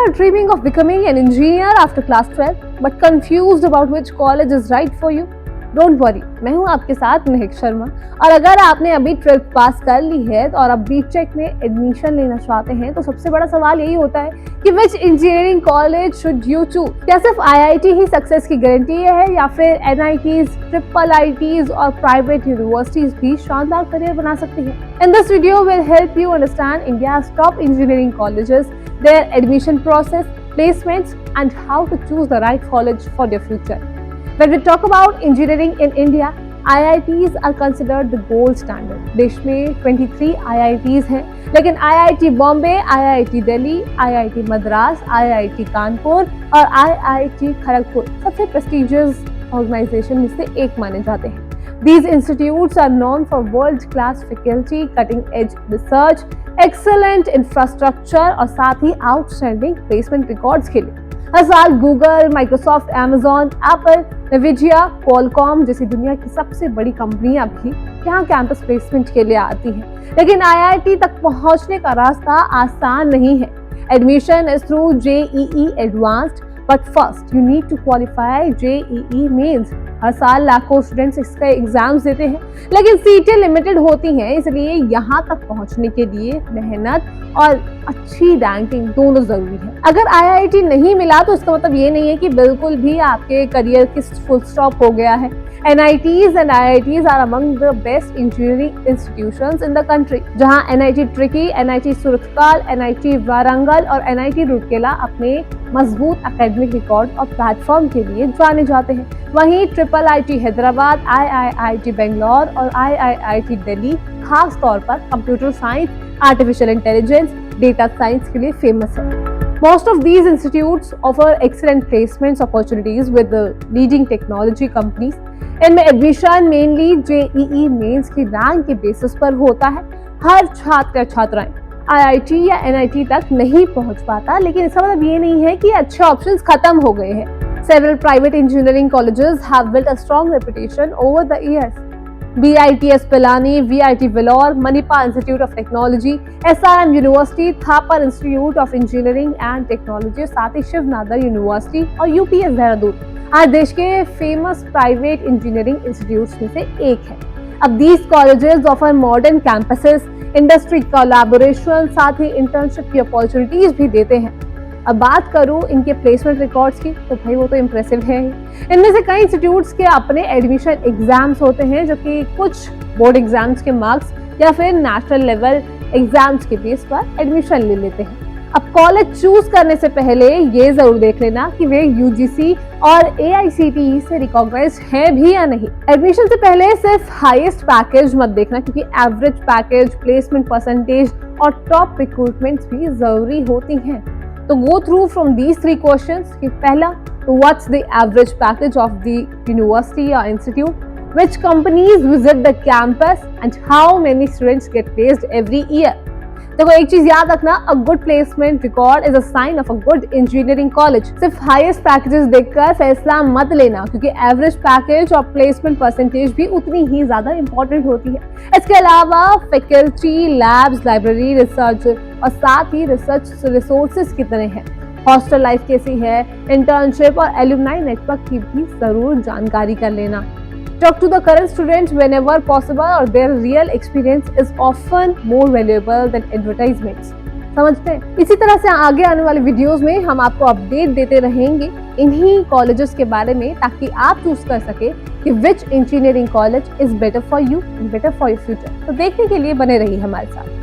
are dreaming of becoming an engineer after class 12 but confused about which college is right for you? Don't worry, मैं हूँ आपके साथ महक शर्मा। और अगर आपने अभी 12th पास कर ली है और अब बीटेक में एडमिशन लेना चाहते हैं तो सबसे बड़ा सवाल यही होता है कि which engineering college should you choose. क्या सिर्फ आईआईटी ही सक्सेस की गारंटी है या फिर एनआईटीज, ट्रिपल आईटीज और प्राइवेट यूनिवर्सिटीज भी शानदार करियर बना सकती है? In this video will help you understand India's top engineering colleges, their admission process, placements, and how to choose the right college for your future. When we talk about engineering in India, IITs are considered the gold standard. देश में 23 IITs हैं, लेकिन IIT Bombay, IIT Delhi, IIT Madras, IIT Kanpur और IIT Kharagpur सबसे prestigious organization में से एक माने जाते हैं। These institutes are known for world-class faculty, cutting-edge research, excellent infrastructure और साथ ही outstanding placement records के लिए हर साल Google, Microsoft, Amazon, Apple, Nvidia, Qualcomm जैसी दुनिया की सबसे बड़ी कंपनियां भी यहाँ कैंपस प्लेसमेंट के लिए आती हैं। लेकिन आईआईटी तक पहुँचने का रास्ता आसान नहीं है। Admission is through JEE advanced, but first you need to qualify JEE mains. हर साल लाखों स्टूडेंट्स इसके एग्जाम्स देते हैं, लेकिन सीटें लिमिटेड होती हैं, इसलिए यहाँ तक पहुँचने के लिए मेहनत और अच्छी रैंकिंग दोनों जरूरी है। अगर आईआईटी नहीं मिला तो इसका मतलब ये नहीं है कि बिल्कुल भी आपके करियर की फुल स्टॉप हो गया है। NITs and IITs are among the best engineering institutions in the country, जहां NIT tricky, NIT सुरतकाल, NIT Warangal और NIT रूरकेला अपने मजबूत एकेडमिक रिकॉर्ड और प्लेटफॉर्म के लिए जाने जाते हैं। वहीं triple IIT Hyderabad, IIIT Bangalore और IIIT दिल्ली खास तौर पर computer science, artificial intelligence, data science के लिए फेमस है। Most of these institutes offer excellent placements opportunities with the leading technology companies. इनमें एडमिशन मेनली JEE मेंस की रैंक के बेसिस पर होता है। हर छात्र या छात्राएं IIT या NIT तक नहीं पहुंच पाता, लेकिन इसका मतलब ये नहीं है कि अच्छे ऑप्शंस खत्म हो गए हैं। Several private engineering colleges have built a strong reputation over the years. BITS Pilani, VIT Vellore, Manipal Institute of Technology, SRM University, Thapar institute of engineering and technology, साथ ही शिव नादर यूनिवर्सिटी और UPS देहरादून आज देश के फेमस प्राइवेट इंजीनियरिंग इंस्टीट्यूट्स में से एक है। अब these colleges offer modern campuses, industry collaboration, साथ ही इंटर्नशिप की अपॉर्चुनिटीज भी देते हैं। अब बात करूं इनके प्लेसमेंट रिकॉर्ड्स की तो भाई वो तो इम्प्रेसिव है ही। इनमें से कई इंस्टीट्यूट्स के अपने एडमिशन एग्जाम्स होते हैं जो कि कुछ बोर्ड एग्जाम्स के मार्क्स या फिर नेशनल लेवल एग्जाम्स के बेस पर एडमिशन ले लेते हैं। अब कॉलेज चूज करने से पहले ये जरूर देख लेना कि वे UGC और AICTE से रिकॉग्नाइज्ड है भी या नहीं। एडमिशन से पहले सिर्फ हाईएस्ट पैकेज मत देखना, क्योंकि एवरेज पैकेज, प्लेसमेंट परसेंटेज और टॉप रिक्रूटमेंट्स भी जरूरी होती हैं। तो go through from these 3 questions कि पहला, what's the average package of the university or institute? Which companies visit the campus and how many students get placed every year? देखो एक चीज याद रखना, a good placement record is a sign of a good engineering college. सिर्फ highest packages देखकर फैसला मत लेना, क्योंकि एवरेज पैकेज और प्लेसमेंट परसेंटेज भी उतनी ही ज्यादा इंपॉर्टेंट होती है। इसके अलावा फैकल्टी, लैब्स, लाइब्रेरी, रिसर्च और साथ ही रिसर्च रिसोर्सेज कितने हैं, हॉस्टल लाइफ कैसी है, इंटर्नशिप और एलुमनाई नेटवर्क की भी जरूर जानकारी कर लेना। Talk to the current students whenever possible, और their real experience is often more valuable than advertisements. समझते हैं? इसी तरह से आगे आने वाले वीडियोस में हम आपको अपडेट देते रहेंगे इन्हीं कॉलेजेस के बारे में, ताकि आप चूज कर सके कि which engineering college is better for you and better for your future. तो देखने के लिए बने रहिए हमारे साथ।